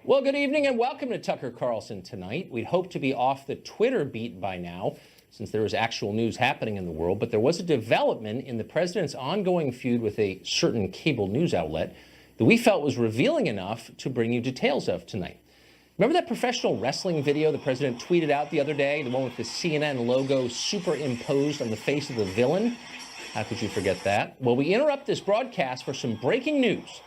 Well, good evening and welcome to Tucker Carlson tonight. We'd hoped to be off the Twitter beat by now, since there was actual news happening in the world, but there was a development in the president's ongoing feud with a certain cable news outlet that we felt was revealing enough to bring you details of tonight. Remember that professional wrestling video the president tweeted out the other day, the one with the CNN logo superimposed on the face of the villain? How could you forget that? Well, we interrupt this broadcast for some breaking news,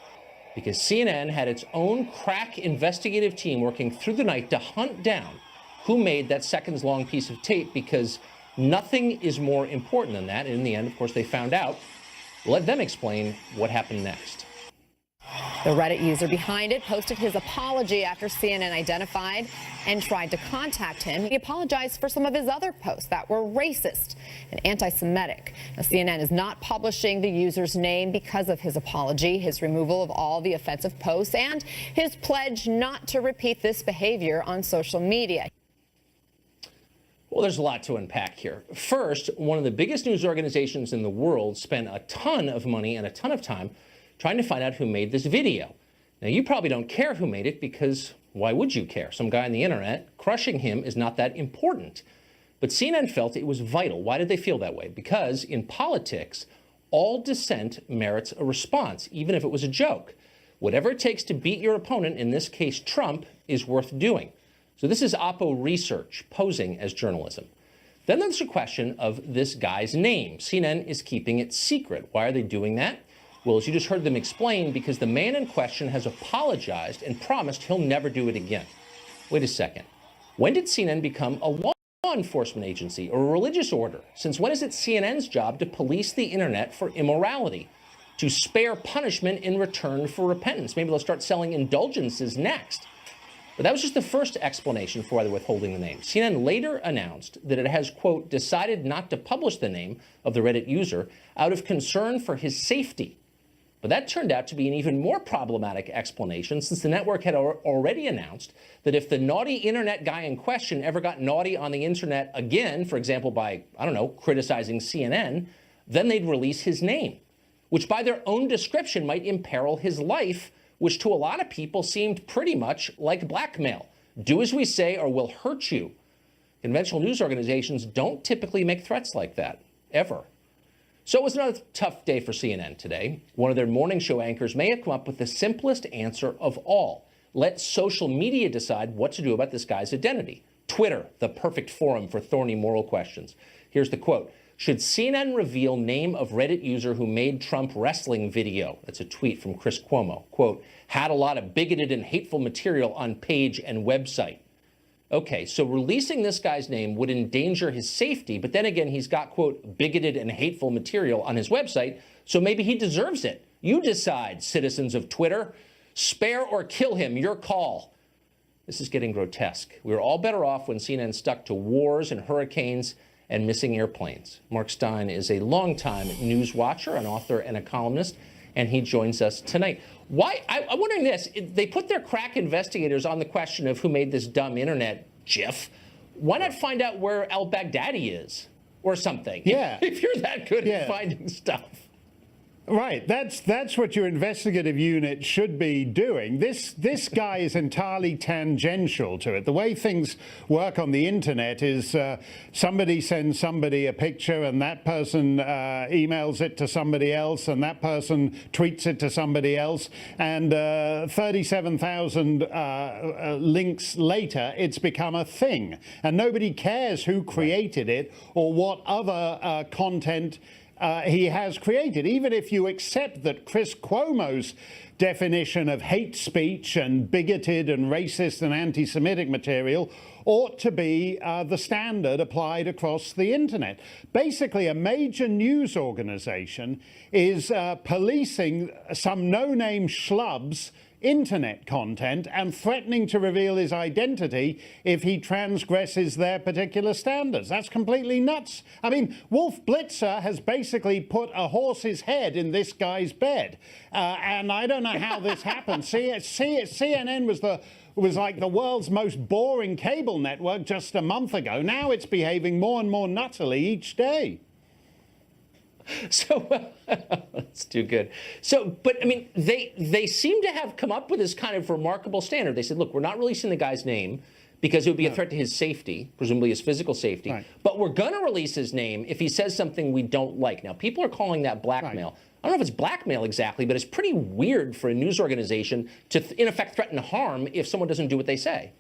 because CNN had its own crack investigative team working through the night to hunt down who made that seconds-long piece of tape, because nothing is more important than that. And in the end, of course, they found out. We'll let them explain what happened next. The Reddit user behind it posted his apology after CNN identified and tried to contact him. He apologized for some of his other posts that were racist and anti-Semitic. Now, CNN is not publishing the user's name because of his apology, his removal of all the offensive posts, and his pledge not to repeat this behavior on social media. Well, there's a lot to unpack here. First, one of the biggest news organizations in the world spent a ton of money and a ton of time trying to find out who made this video. Now, you probably don't care who made it, because why would you care? Some guy on the internet, crushing him is not that important. But CNN felt it was vital. Why did they feel that way? Because in politics, all dissent merits a response, even if it was a joke. Whatever it takes to beat your opponent, in this case Trump, is worth doing. So this is Oppo research posing as journalism. Then there's the question of this guy's name. CNN is keeping it secret. Why are they doing that? Well, as you just heard them explain, because the man in question has apologized and promised he'll never do it again. Wait a second. When did CNN become a law enforcement agency or a religious order? Since when is it CNN's job to police the internet for immorality, to spare punishment in return for repentance? Maybe they'll start selling indulgences next. But that was just the first explanation for why they're withholding the name. CNN later announced that it has, quote, decided not to publish the name of the Reddit user out of concern for his safety. But that turned out to be an even more problematic explanation, since the network had already announced that if the naughty internet guy in question ever got naughty on the internet again, for example, by, I don't know, criticizing CNN, then they'd release his name, which by their own description might imperil his life, which to a lot of people seemed pretty much like blackmail. Do as we say or we'll hurt you. Conventional news organizations don't typically make threats like that, ever. So it was another tough day for CNN today. One of their morning show anchors may have come up with the simplest answer of all. Let social media decide what to do about this guy's identity. Twitter, the perfect forum for thorny moral questions. Here's the quote. Should CNN reveal name of Reddit user who made Trump wrestling video? That's a tweet from Chris Cuomo. Quote, had a lot of bigoted and hateful material on page and website. Okay, so releasing this guy's name would endanger his safety, but then again, he's got, quote, bigoted and hateful material on his website, so maybe he deserves it. You decide, citizens of Twitter. Spare or kill him, your call. This is getting grotesque. We were all better off when CNN stuck to wars and hurricanes and missing airplanes. Mark Stein is a longtime news watcher, an author and a columnist, and he joins us tonight. Why? I'm wondering this. They put their crack investigators on the question of who made this dumb internet GIF. Why not find out where al-Baghdadi is or something? Yeah. If you're that good at finding stuff. Right, that's what your investigative unit should be doing. This guy is entirely tangential to it. The way things work on the internet is somebody sends somebody a picture, and that person emails it to somebody else, and that person tweets it to somebody else, and 37,000 links later, it's become a thing, and nobody cares who created it or what other content he has created. Even if you accept that Chris Cuomo's definition of hate speech and bigoted and racist and anti-Semitic material ought to be the standard applied across the internet. Basically, a major news organization is policing some no-name schlub's internet content and threatening to reveal his identity if he transgresses their particular standards. That's completely nuts. I mean, Wolf Blitzer has basically put a horse's head in this guy's bed. And I don't know how this happened. CNN was like the world's most boring cable network just a month ago. Now it's behaving more and more nuttily each day. So that's too good. So, but I mean, they seem to have come up with this kind of remarkable standard. They said, look, we're not releasing the guy's name because it would be a threat to his safety, presumably his physical safety. Right. But we're going to release his name if he says something we don't like. Now, people are calling that blackmail. Right. I don't know if it's blackmail exactly, but it's pretty weird for a news organization to, in effect, threaten harm if someone doesn't do what they say.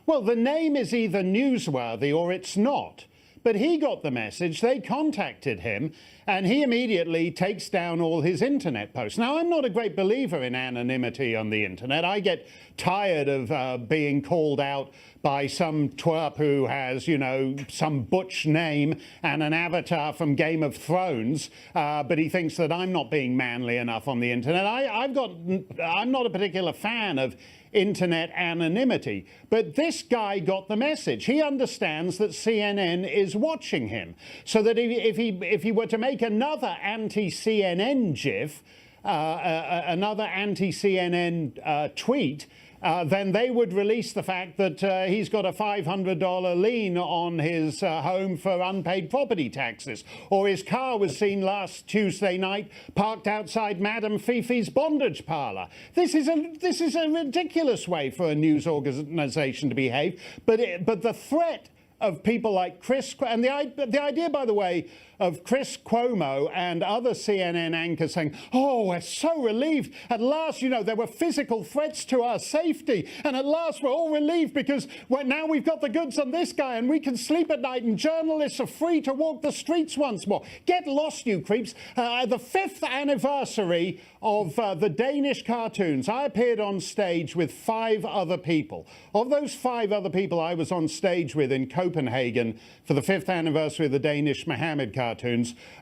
Well, the name is either newsworthy or it's not. But he got the message, they contacted him, and he immediately takes down all his internet posts. Now, I'm not a great believer in anonymity on the internet. I get tired of being called out by some twerp who has, you know, some butch name and an avatar from Game of Thrones, but he thinks that I'm not being manly enough on the internet. I'm not a particular fan of internet anonymity, but this guy got the message. He understands that CNN is watching him, so that if he were to make another anti-CNN GIF, another anti-CNN tweet, then they would release the fact that he's got a $500 lien on his home for unpaid property taxes, or his car was seen last Tuesday night parked outside Madame Fifi's bondage parlor. This is a ridiculous way for a news organization to behave, but the threat of people like Chris, and the idea, by the way, of Chris Cuomo and other CNN anchors saying, oh, we're so relieved. At last, you know, there were physical threats to our safety. And at last, we're all relieved because now we've got the goods on this guy and we can sleep at night and journalists are free to walk the streets once more. Get lost, you creeps. The 5th anniversary of the Danish cartoons, I appeared on stage with 5 other people. Of those 5 other people I was on stage with in Copenhagen for the 5th anniversary of the Danish Mohammed cartoons,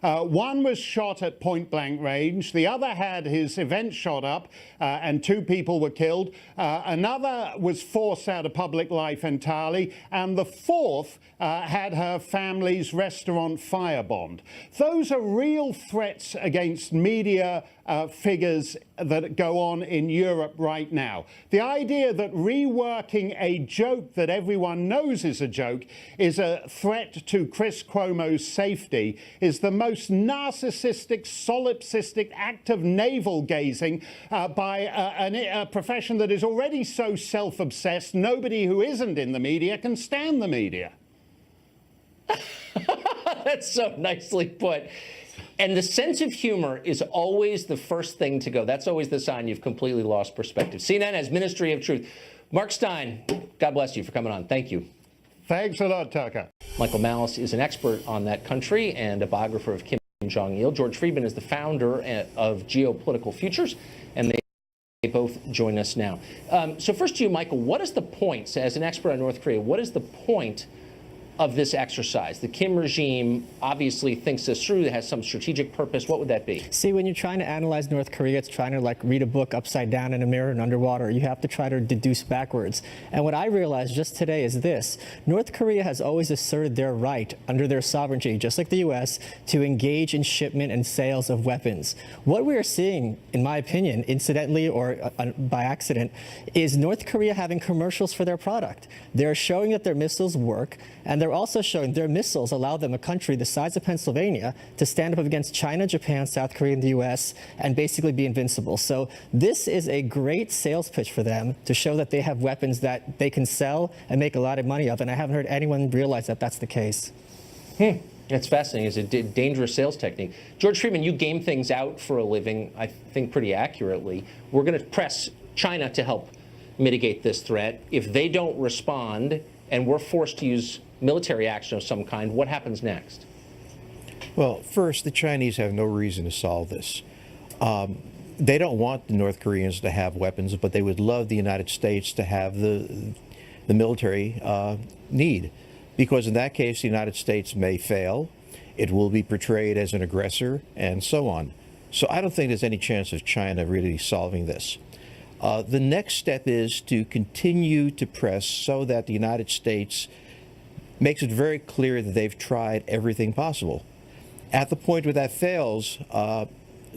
one was shot at point-blank range. The other had his event shot up, and 2 people were killed. Another was forced out of public life entirely, and the 4th had her family's restaurant firebombed. Those are real threats against media figures that go on in Europe right now. The idea that reworking a joke that everyone knows is a joke is a threat to Chris Cuomo's safety is the most narcissistic, solipsistic act of navel-gazing by a profession that is already so self-obsessed, nobody who isn't in the media can stand the media. That's so nicely put. And the sense of humor is always the first thing to go. That's always the sign you've completely lost perspective. CNN has Ministry of Truth. Mark Stein, God bless you for coming on. Thank you. Thanks a lot, Tucker. Michael Malice is an expert on that country and a biographer of Kim Jong-il. George Friedman is the founder of Geopolitical Futures, and they both join us now. So first to you, Michael, what is the point, so as an expert on North Korea, what is the point of this exercise? The Kim regime obviously thinks this through, it has some strategic purpose. What would that be? See, when you're trying to analyze North Korea, it's trying to like read a book upside down in a mirror and underwater. You have to try to deduce backwards. And what I realized just today is this: North Korea has always asserted their right under their sovereignty, just like the U.S., to engage in shipment and sales of weapons. What we are seeing, in my opinion, incidentally or by accident, is North Korea having commercials for their product. They're showing that their missiles work, and they're also showing their missiles allow them, a country the size of Pennsylvania, to stand up against China, Japan, South Korea, and the U.S. and basically be invincible. So this is a great sales pitch for them to show that they have weapons that they can sell and make a lot of money of. And I haven't heard anyone realize that that's the case. That's fascinating. It's a dangerous sales technique. George Friedman, you game things out for a living, I think, pretty accurately. We're going to press China to help mitigate this threat. If they don't respond and we're forced to use military action of some kind, what happens next? Well, first, the Chinese have no reason to solve this. They don't want the North Koreans to have weapons, but they would love the United States to have the military need. Because in that case, the United States may fail, it will be portrayed as an aggressor, and so on. So I don't think there's any chance of China really solving this. The next step is to continue to press so that the United States makes it very clear that they've tried everything possible. At the point where that fails,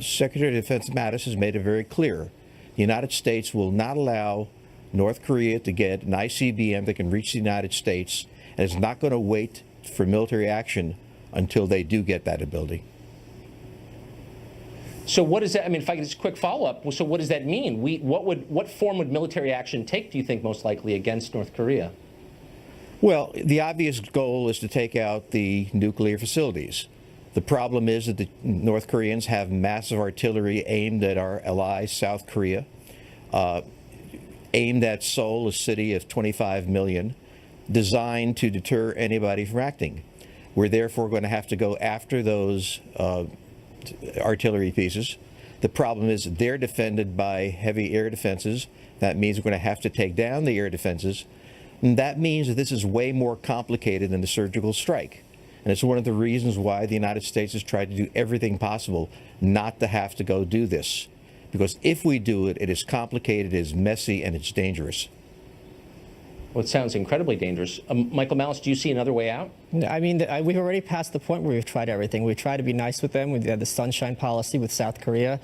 Secretary of Defense Mattis has made it very clear. The United States will not allow North Korea to get an ICBM that can reach the United States, and is not going to wait for military action until they do get that ability. So what does that, I mean, if I could just quick follow-up, so what does that mean? What form would military action take, do you think, most likely against North Korea? Well, the obvious goal is to take out the nuclear facilities. The problem is that the North Koreans have massive artillery aimed at our ally, South Korea, aimed at Seoul, a city of 25 million, designed to deter anybody from acting. We're therefore going to have to go after those artillery pieces. The problem is they're defended by heavy air defenses. That means we're going to have to take down the air defenses. And that means that this is way more complicated than a surgical strike. And it's one of the reasons why the United States has tried to do everything possible not to have to go do this. Because if we do it, it is complicated, it is messy, and it's dangerous. Well, it sounds incredibly dangerous. Michael Malice, do you see another way out? I mean, we've already passed the point where we've tried everything. We tried to be nice with them. We had the sunshine policy with South Korea.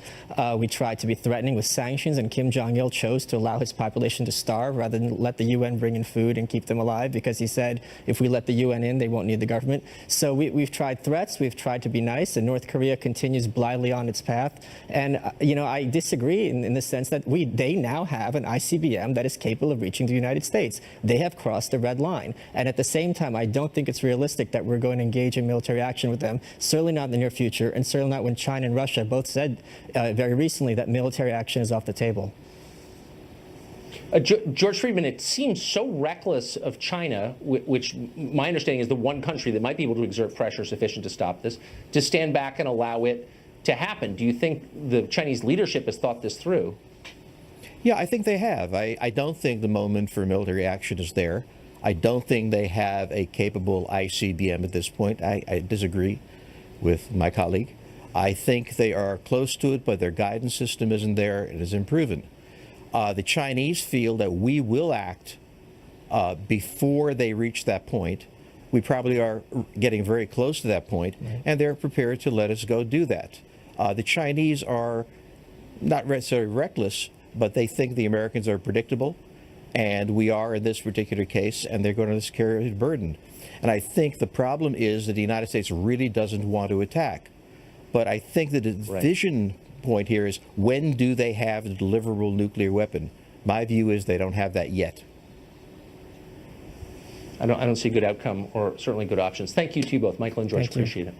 We tried to be threatening with sanctions, and Kim Jong-il chose to allow his population to starve rather than let the UN bring in food and keep them alive, because he said if we let the UN in, they won't need the government. So we've tried threats. We've tried to be nice, and North Korea continues blindly on its path. And, you know, I disagree in the sense that they now have an ICBM that is capable of reaching the United States. They have crossed the red line. And at the same time, I don't think it's realistic that we're going to engage in military action with them, certainly not in the near future, and certainly not when China and Russia both said very recently that military action is off the table. George Friedman, it seems so reckless of China, which my understanding is the one country that might be able to exert pressure sufficient to stop this, to stand back and allow it to happen. Do you think the Chinese leadership has thought this through? Yeah, I think they have. I don't think the moment for military action is there. I don't think they have a capable ICBM at this point. I disagree with my colleague. I think they are close to it, but their guidance system isn't there. It isn't proven. The Chinese feel that we will act before they reach that point. We probably are getting very close to that point, and they're prepared to let us go do that. The Chinese are not necessarily reckless, but they think the Americans are predictable, and we are in this particular case, and they're going to carry the burden. And I think the problem is that the United States really doesn't want to attack. But I think the division point here is, when do they have a deliverable nuclear weapon? My view is they don't have that yet. I don't see a good outcome or certainly good options. Thank you to you both, Michael and George. Appreciate it.